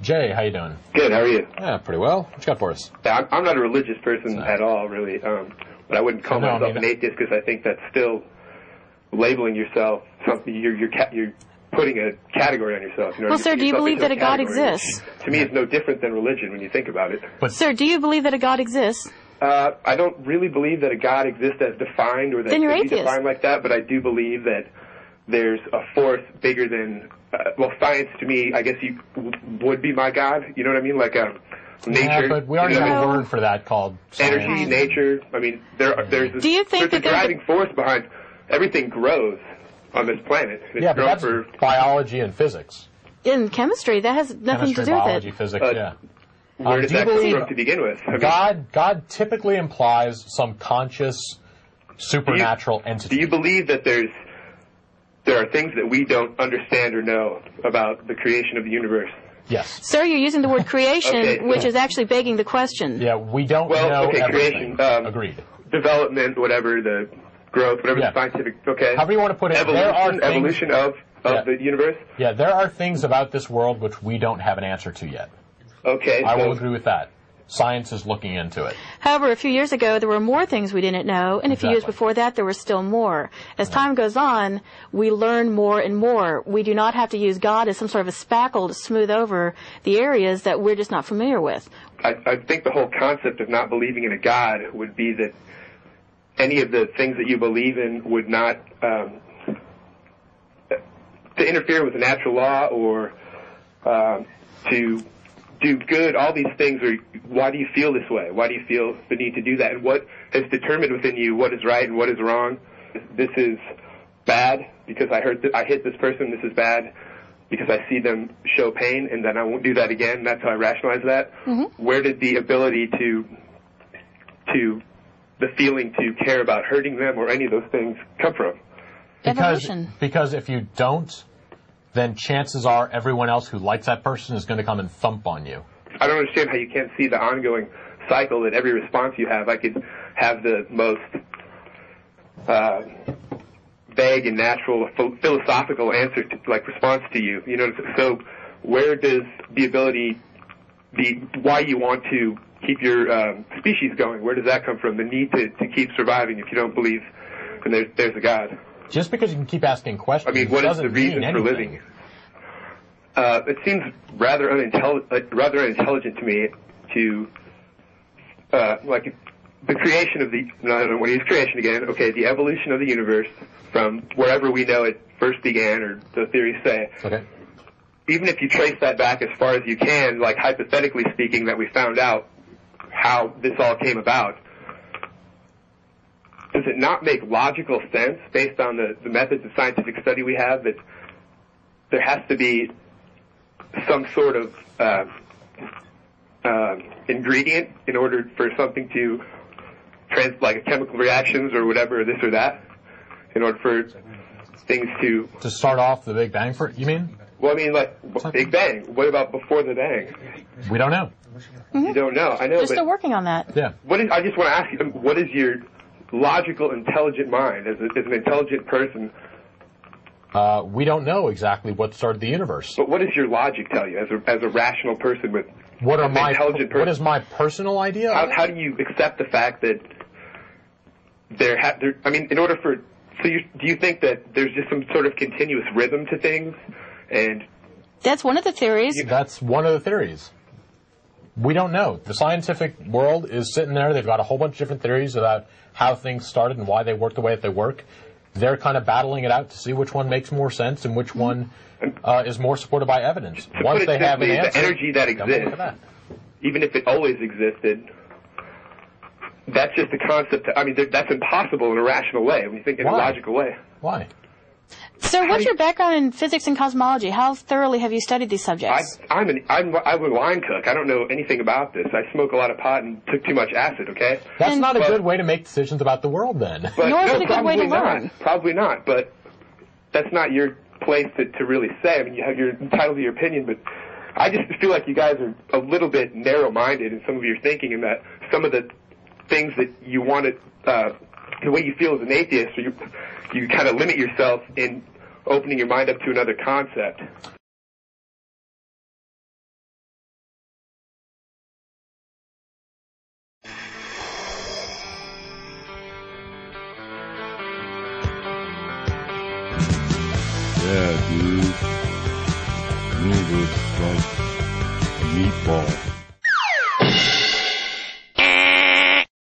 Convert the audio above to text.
Jay, how you doing? Good, how are you? Yeah, pretty well. What you got for us? Yeah, I'm not a religious person at all, really, but I wouldn't call myself an atheist because I think that's still labeling yourself something. You're putting a category on yourself. You know, well, sir, do you believe that a God exists? To me, it's no different than religion when you think about it. But, sir, do you believe that a God exists? I don't really believe that a God exists as defined or that then you're could be atheist. Defined like that, but I do believe that there's a force bigger than, well, science to me, I guess you would be my God. You know what I mean? Like nature. Yeah, but we already have a word for that called science. Energy, nature. I mean, there's a driving force behind everything grows on this planet. It's yeah, but that's biology and physics. In chemistry, that has nothing to do biology, with it. Physics, yeah. Where does that come from to begin with? God typically implies some conscious, supernatural entity. Do you believe that there are things that we don't understand or know about the creation of the universe? Yes. Sir, you're using the word creation, which is actually begging the question. Yeah, we don't know everything. Creation, agreed. Development, whatever, the growth, whatever the scientific, however you want to put it, evolution of the universe? Yeah, there are things about this world which we don't have an answer to yet. Okay. I will agree with that. Science is looking into it. However, a few years ago, there were more things we didn't know, and a few years before that, there were still more. As time goes on, we learn more and more. We do not have to use God as some sort of a spackle to smooth over the areas that we're just not familiar with. I think the whole concept of not believing in a God would be that any of the things that you believe in would not to interfere with the natural law or to do good. All these things are, why do you feel this way? Why do you feel the need to do that? And what has determined within you what is right and what is wrong? This is bad because I hit this person. This is bad because I see them show pain, and then I won't do that again. That's how I rationalize that. Mm-hmm. Where did the ability to the feeling to care about hurting them or any of those things come from? Because if you don't, then chances are everyone else who likes that person is going to come and thump on you. I don't understand how you can't see the ongoing cycle that every response you have, I could have the most vague and natural philosophical answer to, like, response to you. You know, so where does the ability, why you want to keep your species going, where does that come from? The need to keep surviving if you don't believe and there's a God. Just because you can keep asking questions, I mean, what is the reason for living? It seems rather unintelligent to me to, like, the creation of I don't want to use creation again, okay, the evolution of the universe from wherever we know it first began, or the theories say. Okay. Even if you trace that back as far as you can, like, hypothetically speaking, that we found out how this all came about, does it not make logical sense based on the methods of scientific study we have that there has to be some sort of ingredient in order for something to like chemical reactions or whatever, or this or that, in order for things to start off the Big Bang? You mean? Well, I mean, like, Big Bang. What about before the Bang? We don't know. Mm-hmm. You don't know. I know. They're still working on that. Yeah. I just want to ask you, what is your logical, intelligent mind as an intelligent person? We don't know exactly what started the universe. But what does your logic tell you as a rational person with intelligent person? What is my personal idea? How do you accept the fact that I mean, in order for, do you think that there's just some sort of continuous rhythm to things? And that's one of the theories. That's one of the theories. We don't know. The scientific world is sitting there. They've got a whole bunch of different theories about how things started and why they work the way that they work. They're kind of battling it out to see which one makes more sense and which one is more supported by evidence. Once they have an answer, the energy that exists, even if it always existed, that's just a concept. I mean, that's impossible in a rational way. When you think in a logical way. Why? So what's your background in physics and cosmology? How thoroughly have you studied these subjects? I'm a line cook. I don't know anything about this. I smoke a lot of pot and took too much acid, okay? That's not a good way to make decisions about the world, then. Nor is it a good way to learn. Probably not, but that's not your place to really say. I mean, you're entitled to your opinion, but I just feel like you guys are a little bit narrow-minded in some of your thinking, and that some of the things that you want to, the way you feel as an atheist, you kind of limit yourself in opening your mind up to another concept. Yeah, dude. Universe is like a meatball.